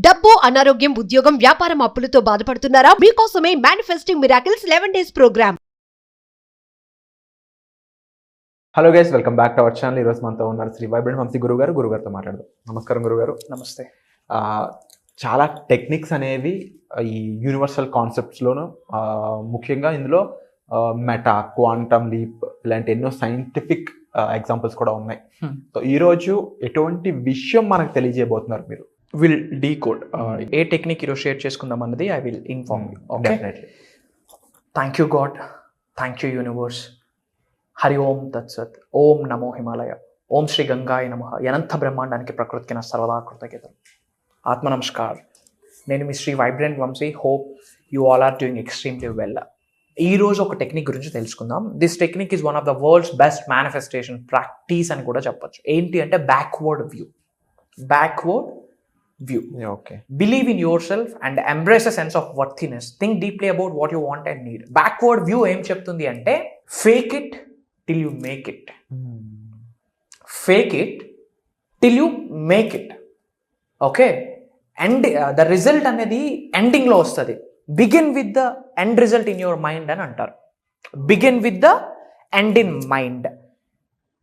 డబ్బు, అనారోగ్యం, ఉద్యోగం, వ్యాపారం, అప్పులతో బాధపడుతున్నారా? మీకోసమే manifesting miracles 11 days programme. Hello guys, welcome back to our channel. ఈరోజు మనతో ఉన్నారు శ్రీ వైబ్రెంట్ వంశీ గురుగారితో మాట్లాడదాం. నమస్కారం గురుగారు. నమస్తే. చాలా టెక్నిక్స్ అనేవి ఈ యూనివర్సల్ కాన్సెప్ట్స్లోను, ముఖ్యంగా ఇందులో మెటా, క్వాంటమ్ లీప్ ఇలాంటి ఎన్నో సైంటిఫిక్ ఎగ్జాంపుల్స్ కూడా ఉన్నాయి. సో ఈరోజు ఎటువంటి విషయం మనకు తెలియజేయబోతున్నారు మీరు? విల్ డీకోడ్ ఏ టెక్నిక్ ఈరోజు షేర్ చేసుకుందాం అన్నది I will inform you. Okay, thank you God, thank you universe. Hari Om తత్సత్. ఓం నమో హిమాలయ. ఓం శ్రీ గంగాయ నమః. అనంత బ్రహ్మాండానికి ప్రకృతికి నా సర్వదా కృతజ్ఞతలు. ఆత్మ నమస్కార్. నేను మీ Shri vibrant Vamsi. Hope you all are doing extremely well. ఈరోజు ఒక టెక్నిక్ గురించి తెలుసుకుందాం. This technique is one of the world's best manifestation practice అని కూడా చెప్పొచ్చు. ఏంటి అంటే backward view. Backward view. Okay. Believe in yourself and embrace a sense of worthiness. Think deeply about what you want and need. Backward view em cheptundi ante fake it till you make it. Fake it till you make it. Okay, and the result anedi ending lo ostadi. Begin with the end result in your mind అని అంటారు. Begin with the end in mind.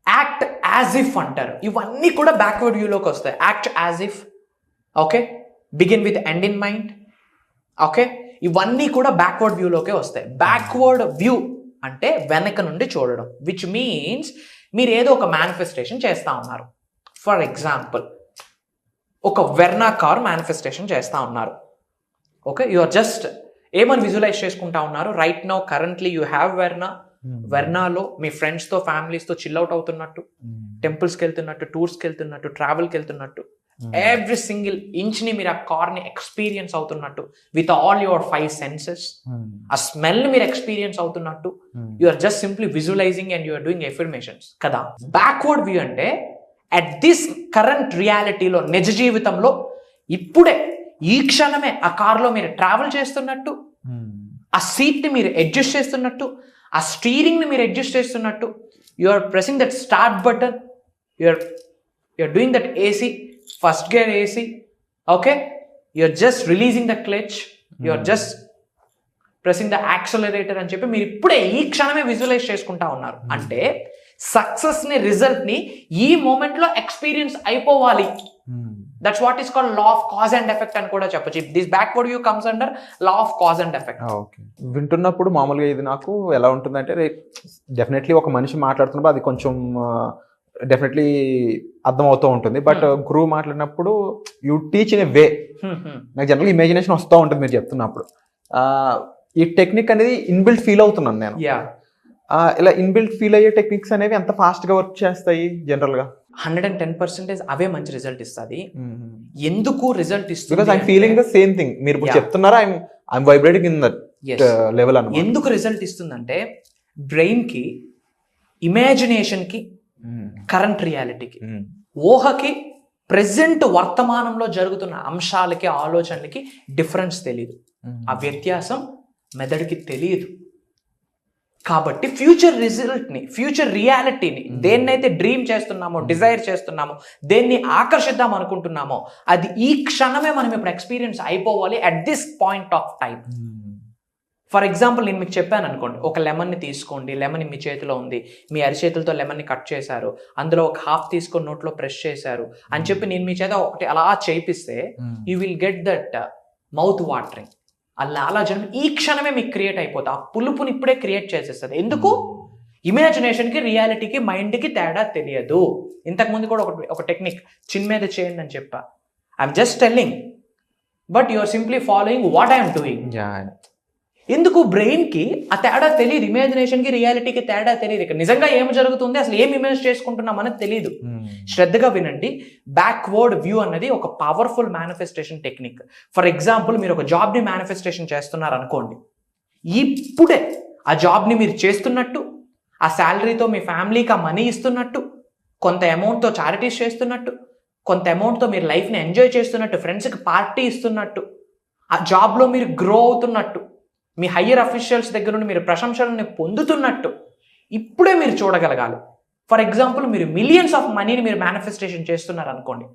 Act as if అంటారు. ఇవన్నీ కూడా backward వ్యూలోకి వస్తాయి. Act as if. Okay, begin with end in mind. Okay, ఇవన్నీ కూడా backward వ్యూలోకే వస్తాయి. Backward view అంటే వెనక నుండి చూడడం, విచ్ మీన్స్ మీరు ఏదో ఒక మేనిఫెస్టేషన్ చేస్తూ ఉన్నారు. ఫర్ ఎగ్జాంపుల్, ఒక వెర్నా కార్ మేనిఫెస్టేషన్ చేస్తూ ఉన్నారు. ఓకే, యు ఆర్ జస్ట్ ఏమని విజువలైజ్ చేసుకుంటా ఉన్నారు? Right now currently you have Verna. వెర్నాలో మీ ఫ్రెండ్స్తో, ఫ్యామిలీస్తో చిల్ అవుట్ అవుతున్నట్టు, టెంపుల్స్కి వెళ్తున్నట్టు, టూర్స్కి వెళ్తున్నట్టు, ట్రావెల్కి వెళ్తున్నట్టు, ఎవ్రీ సింగిల్ ఇంచ్ ని మీరు ఆ కార్ ని ఎక్స్పీరియన్స్ అవుతున్నట్టు విత్ ఆల్ యువర్ 5 సెన్సెస్. ఆ స్మెల్ మీరు ఎక్స్పీరియన్స్ అవుతున్నట్టు you are just simply visualising and you are doing affirmations కదా. బ్యాక్వర్డ్ వ్యూ అంటే అట్ దిస్ కరెంట్ రియాలిటీలో, నిజ జీవితంలో ఇప్పుడే ఈ క్షణమే ఆ కార్లో మీరు ట్రావెల్ చేస్తున్నట్టు, ఆ సీట్ ని మీరు అడ్జస్ట్ చేస్తున్నట్టు, ఆ స్టీరింగ్ ని మీరు అడ్జస్ట్ చేస్తున్నట్టు, you are pressing that start button, you are doing that AC, first gear AC. Okay, you're just releasing the clutch, you're just pressing the accelerator అని చెప్పి మీరు ఇప్పుడే ఈ క్షణమే విజువలైజ్ చేసుకుంటా ఉన్నారు. అంటే సక్సెస్ ని, రిజల్ట్ ని ఈ మూమెంట్ లో ఎక్స్పీరియన్స్ అయిపోవాలి. That's what is called law of cause and effect అని కూడా చెప్పొచ్చు. This backward view comes under law of cause and effect. వింటున్నప్పుడు మామూలుగా ఇది నాకు ఎలా ఉంటుందంటే, డెఫినెట్లీ ఒక మనిషి మాట్లాడుతున్నప్పుడు అది కొంచెం డెఫినెట్లీ అర్థమవుతూ ఉంటుంది. బట్ గురువు మాట్లాడినప్పుడు యూ టీచ్ ఇన్ ఏ వే. నాకు జనరల్గా ఇమాజినేషన్ వస్తూ ఉంటుంది మీరు చెప్తున్నప్పుడు. ఈ టెక్నిక్ అనేది ఇన్బిల్ట్ ఫీల్ అవుతున్నాను నేను. ఇలా ఇన్బిల్ట్ ఫీల్ అయ్యే టెక్నిక్స్ అనేవి ఎంత ఫాస్ట్ గా వర్క్ చేస్తాయి జనరల్గా? 110% అవే మంచి రిజల్ట్ ఇస్తుంది. ఎందుకు రిజల్ట్ ఇస్తుంది? Because I'm feeling the same thing. మీరు ఇప్పుడు చెప్తున్నారా, I'm vibrating in that level అన్నమాట. ఎందుకు రిజల్ట్ ఇస్తుందంటే బ్రెయిన్ కి, ఇమాజినేషన్ కి, కరెంట్ రియాలిటీకి, ఊహకి, ప్రెజెంట్ వర్తమానంలో జరుగుతున్న అంశాలకి, ఆలోచనలకి డిఫరెన్స్ తెలియదు. ఆ వ్యత్యాసం మెదడుకి తెలియదు. కాబట్టి ఫ్యూచర్ రిజల్ట్ని, ఫ్యూచర్ రియాలిటీని, దేన్నైతే డ్రీమ్ చేస్తున్నామో, డిజైర్ చేస్తున్నామో, దేన్ని ఆకర్షిద్దాం అనుకుంటున్నామో అది ఈ క్షణమే మనం ఇప్పుడు ఎక్స్పీరియన్స్ అయిపోవాలి at this point of time. For example, నేను మీకు చెప్పాను అనుకోండి, ఒక లెమన్ని తీసుకోండి, లెమన్ మీ చేతిలో ఉంది, మీ అరిచేతులతో లెమన్ని కట్ చేశారు, అందులో ఒక హాఫ్ తీసుకొని నోట్లో ప్రెస్ చేశారు అని చెప్పి నేను మీ చేత ఒకటి అలా చేపిస్తే you will get that mouth watering. అలా జనం ఈ క్షణమే మీకు క్రియేట్ అయిపోతుంది. ఆ పులుపుని ఇప్పుడే క్రియేట్ చేసేస్తుంది. ఎందుకు? ఇమాజినేషన్కి, రియాలిటీకి, మైండ్కి తేడా తెలియదు. ఇంతకుముందు కూడా ఒక టెక్నిక్ చిన్ మీద చేయండి అని చెప్పా. I'm just telling, but you are simply following what I'm doing. ఎందుకు? బ్రెయిన్కి ఆ తేడా తెలియదు, ఇమాజినేషన్కి, రియాలిటీకి తేడా తెలియదు. ఇక్కడ నిజంగా ఏం జరుగుతుంది, అసలు ఏం ఇమేజ్ చేసుకుంటున్నాం అనేది తెలియదు. శ్రద్ధగా వినండి. బ్యాక్వర్డ్ వ్యూ అన్నది ఒక powerful manifestation technique. For example, మీరు ఒక జాబ్ని మేనిఫెస్టేషన్ చేస్తున్నారు అనుకోండి. ఇప్పుడే ఆ జాబ్ని మీరు చేస్తున్నట్టు, ఆ శాలరీతో మీ ఫ్యామిలీకి ఆ మనీ ఇస్తున్నట్టు, కొంత అమౌంట్తో చారిటీస్ చేస్తున్నట్టు, కొంత అమౌంట్తో మీరు లైఫ్ని ఎంజాయ్ చేస్తున్నట్టు, ఫ్రెండ్స్కి పార్టీ ఇస్తున్నట్టు, ఆ జాబ్లో మీరు గ్రో అవుతున్నట్టు, మీ హయ్యర్ అఫీషియల్స్ దగ్గర నుండి మీరు ప్రశంసలను పొందుతున్నట్టు ఇప్పుడే మీరు చూడగలగాలి. ఫర్ ఎగ్జాంపుల్, మీరు మిలియన్స్ ఆఫ్ మనీని మీరు మేనిఫెస్టేషన్ చేస్తున్నారు అనుకోండి.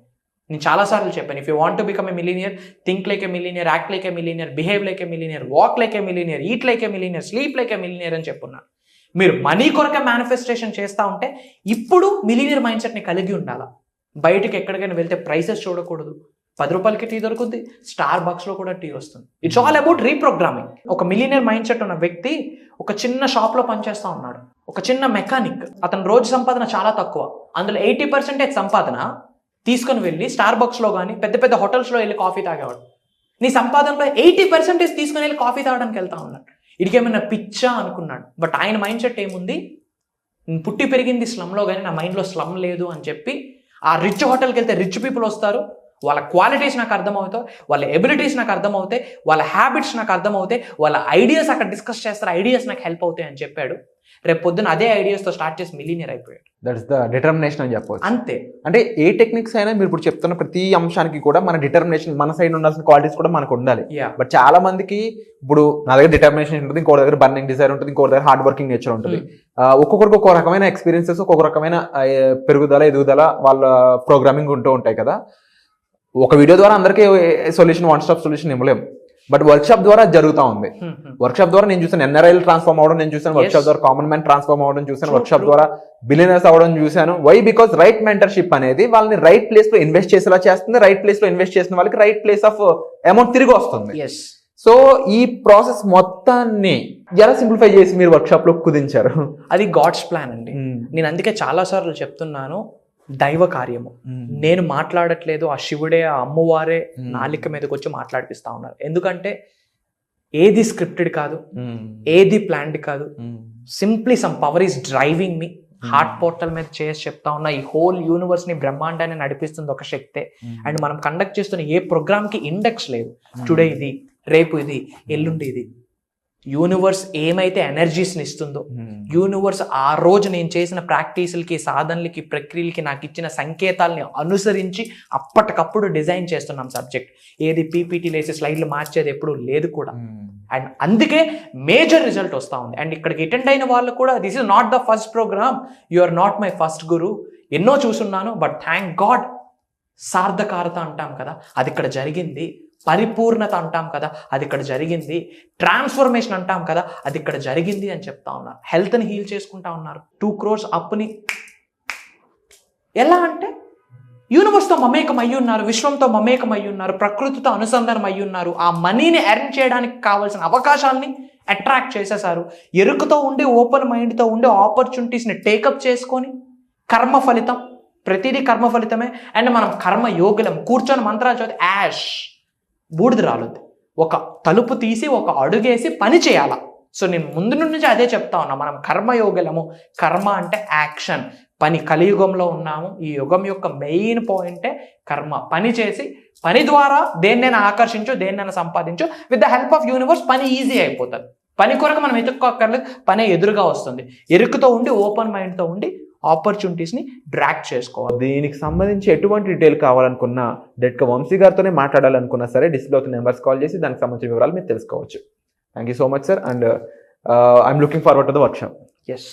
నేను చాలాసార్లు చెప్పాను, if you want to become a millionaire, think like a millionaire, act like a millionaire, behave like a millionaire, walk like a millionaire, eat like a millionaire, sleep like a millionaire అని చెప్పున్నాను. మీరు money కొరకే manifestation చేస్తూ ఉంటే ఇప్పుడు millionaire mind సెట్ని కలిగి ఉండాలా. బయటకి ఎక్కడికైనా వెళ్తే ప్రైసెస్ చూడకూడదు. 10 రూపాయలకి టీ దొరుకుతుంది, స్టార్ బాక్స్లో కూడా టీ వస్తుంది. It's all about reprogramming. ఒక మిలీనియర్ మైండ్ సెట్ ఉన్న వ్యక్తి ఒక చిన్న షాప్లో పనిచేస్తూ ఉన్నాడు, ఒక చిన్న మెకానిక్. అతని రోజు సంపాదన చాలా తక్కువ, అందులో 80% సంపాదన తీసుకొని వెళ్ళి స్టార్ బాక్స్లో కానీ పెద్ద పెద్ద హోటల్స్లో వెళ్ళి కాఫీ తాగేవాడు. నీ సంపాదనలో 80% తీసుకొని వెళ్ళి కాఫీ తాగడానికి వెళ్తా ఉన్నాడు. ఇడికేమైనా పిచ్చా అనుకున్నాడు. బట్ ఆయన మైండ్ సెట్ ఏముంది, నేను పుట్టి పెరిగింది స్లమ్లో కానీ నా మైండ్లో స్లమ్ లేదు అని చెప్పి ఆ రిచ్ హోటల్కి వెళ్తే రిచ్ పీపుల్ వస్తారు, వాళ్ళ క్వాలిటీస్ నాకు అర్థమవుతాయి, వాళ్ళ ఎబిలిటీస్ నాకు అర్థమవుతాయి, వాళ్ళ హ్యాబిట్స్ నాకు అర్థమవుతాయి, వాళ్ళ ఐడియాస్ అక్కడ డిస్కస్ చేస్తారు, ఐడియాస్ నాకు హెల్ప్ అవుతాయి అని చెప్పాడు. రేపు పొద్దున అదే ఐడియాస్తో స్టార్ట్ చేసి మిలీనియర్ అయిపోయాడు. దట్స్ ద డిటర్మినేషన్ అని చెప్పవచ్చు. అంతే. అంటే ఏ టెక్నిక్స్ అయినా మీరు ఇప్పుడు చెప్తున్న ప్రతి అంశానికి కూడా మన డిటర్మినేషన్, మన సైడ్ ఉండాల్సిన క్వాలిటీస్ కూడా మనకు ఉండాలి. బట్ చాలా మందికి ఇప్పుడు నా దగ్గర డిటర్మినేషన్ ఉంటుంది, ఇంకో దగ్గర బర్నింగ్ డిజైర్ ఉంటుంది, ఇంకో దగ్గర హార్డ్ వర్కింగ్ నేచర్ ఉంటుంది. ఒక్కొక్కరికి ఒక్కొక్క రకమైన ఎక్స్పీరియన్సెస్, ఒక్కొక్క రకమైన పెరుగుదల ఎదుగుదల వాళ్ళ ప్రోగ్రామింగ్ ఉంటూ ఉంటాయి కదా. ఒక వీడియో ద్వారా అందరికీ సొల్యూషన్, వన్ స్టాప్ సొల్యూషన్ ఇవ్వలేము. బట్ వర్క్షాప్ ద్వారా జరుగుతూ ఉంది. వర్క్షాప్ ద్వారా నేను చూసాను ఎన్ఆర్ఐలు ట్రాన్స్ఫార్మ్ అవ్వడం నేను చూసాను, వర్క్షాప్ ద్వారా కామన్ మ్యాన్ ట్రాన్స్ఫార్మ్ అవ్వడం చూసాను, వర్క్షాప్ ద్వారా బిలియనర్స్ అవ్వడం చూసాను. వై? బికాస్ రైట్ మెంటర్షిప్ అనేది వాళ్ళని రైట్ ప్లేస్ లో ఇన్వెస్ట్ చేసేలా చేస్తుంది. రైట్ ప్లేస్ లో ఇన్వెస్ట్ చేసిన వాళ్ళకి రైట్ ప్లేస్ ఆఫ్ అమౌంట్ తిరిగి వస్తుంది. సో ఈ ప్రాసెస్ మొత్తాన్ని ఎలా సింప్లిఫై చేసి మీరు వర్క్షాప్ లో కుదించారు? అది గాడ్స్ ప్లాన్ అండి. నేను అందుకే చాలా సార్లు చెప్తున్నాను, దైవ కార్యము. నేను మాట్లాడట్లేదు, ఆ శివుడే, ఆ అమ్మవారే నాలిక మీదకి వచ్చి మాట్లాడిపిస్తా ఉన్నారు. ఎందుకంటే ఏది స్క్రిప్టెడ్ కాదు, ఏది ప్లాన్డ్ కాదు. Simply some power is driving me. Heart portal మీద చేసి చెప్తా ఉన్నా, ఈ హోల్ యూనివర్స్ ని, బ్రహ్మాండాన్ని నడిపిస్తుంది ఒక శక్తే. అండ్ మనం కండక్ట్ చేస్తున్న ఏ ప్రోగ్రామ్ కి ఇండెక్స్ లేదు. టుడే ఇది, రేపు ఇది, ఎల్లుండి ఇది. యూనివర్స్ ఏమైతే ఎనర్జీస్ని ఇస్తుందో, యూనివర్స్ ఆ రోజు నేను చేసిన ప్రాక్టీసులకి, సాధనలకి, ప్రక్రియలకి నాకు ఇచ్చిన సంకేతాలని అనుసరించి అప్పటికప్పుడు డిజైన్ చేస్తున్నాం సబ్జెక్ట్. ఏది పీపీటీలు వేసి స్లైడ్లు మార్చేది ఎప్పుడు లేదు కూడా. అండ్ అందుకే మేజర్ రిజల్ట్ వస్తూ ఉంది. అండ్ ఇక్కడికి అటెండ్ అయిన వాళ్ళు కూడా, this is not the first program, you are not my first guru. ఎన్నో చూసున్నాను, బట్ థ్యాంక్ గాడ్ సార్థకారత అంటాం కదా, అది ఇక్కడ జరిగింది. పరిపూర్ణత అంటాం కదా, అది ఇక్కడ జరిగింది. ట్రాన్స్ఫర్మేషన్ అంటాం కదా, అది ఇక్కడ జరిగింది అని చెప్తా ఉన్నారు. హెల్త్ని హీల్ చేసుకుంటా ఉన్నారు. 2 crores అప్ని ఎలా అంటే యూనివర్స్తో మమేకం అయ్యి ఉన్నారు, విశ్వంతో మమేకం అయ్యి ఉన్నారు, ప్రకృతితో అనుసంధానం అయ్యి ఉన్నారు. ఆ మనీని ఎర్న్ చేయడానికి కావాల్సిన అవకాశాలని అట్రాక్ట్ చేసేసారు. ఎరుకతో ఉండి, ఓపెన్ మైండ్తో ఉండి, ఆపర్చునిటీస్ని టేకప్ చేసుకొని, కర్మ ఫలితం, ప్రతిదీ కర్మ ఫలితమే. అండ్ మనం కర్మ యోగులం. కూర్చొని మంత్రాలు చదివి యాష్ బూడిద రాలొద్దు. ఒక తలుపు తీసి ఒక అడుగేసి పని చేయాల. సో నేను ముందు నుంచి అదే చెప్తా ఉన్నా, మనం కర్మయోగులము. కర్మ అంటే యాక్షన్, పని. కలియుగంలో ఉన్నాము. ఈ యుగం యొక్క మెయిన్ పాయింటే కర్మ. పని చేసి, పని ద్వారా దేన్నైనా ఆకర్షించు, దేన్నైనా సంపాదించు. With the help of universe పని ఈజీ అయిపోతుంది. పని కొరకు మనం ఎత్తుక్కోక్కర్లేదు, పనే ఎదురుగా వస్తుంది. ఎరుకుతో ఉండి, ఓపెన్ మైండ్తో ఉండి ఆపర్చునిటీస్ని డ్రాక్ చేసుకోవాలి. దీనికి సంబంధించి ఎటువంటి డీటెయిల్ కావాలనుకున్నా, డైరెక్ట్గా వంశీ గారితోనే మాట్లాడాలనుకున్నా సరే, డిస్ప్లే అవుతున్న నెంబర్స్ కాల్ చేసి దానికి సంబంధించిన వివరాలు మీరు తెలుసుకోవచ్చు. Thank you so much sir, and I'm looking forward to the workshop. Yes.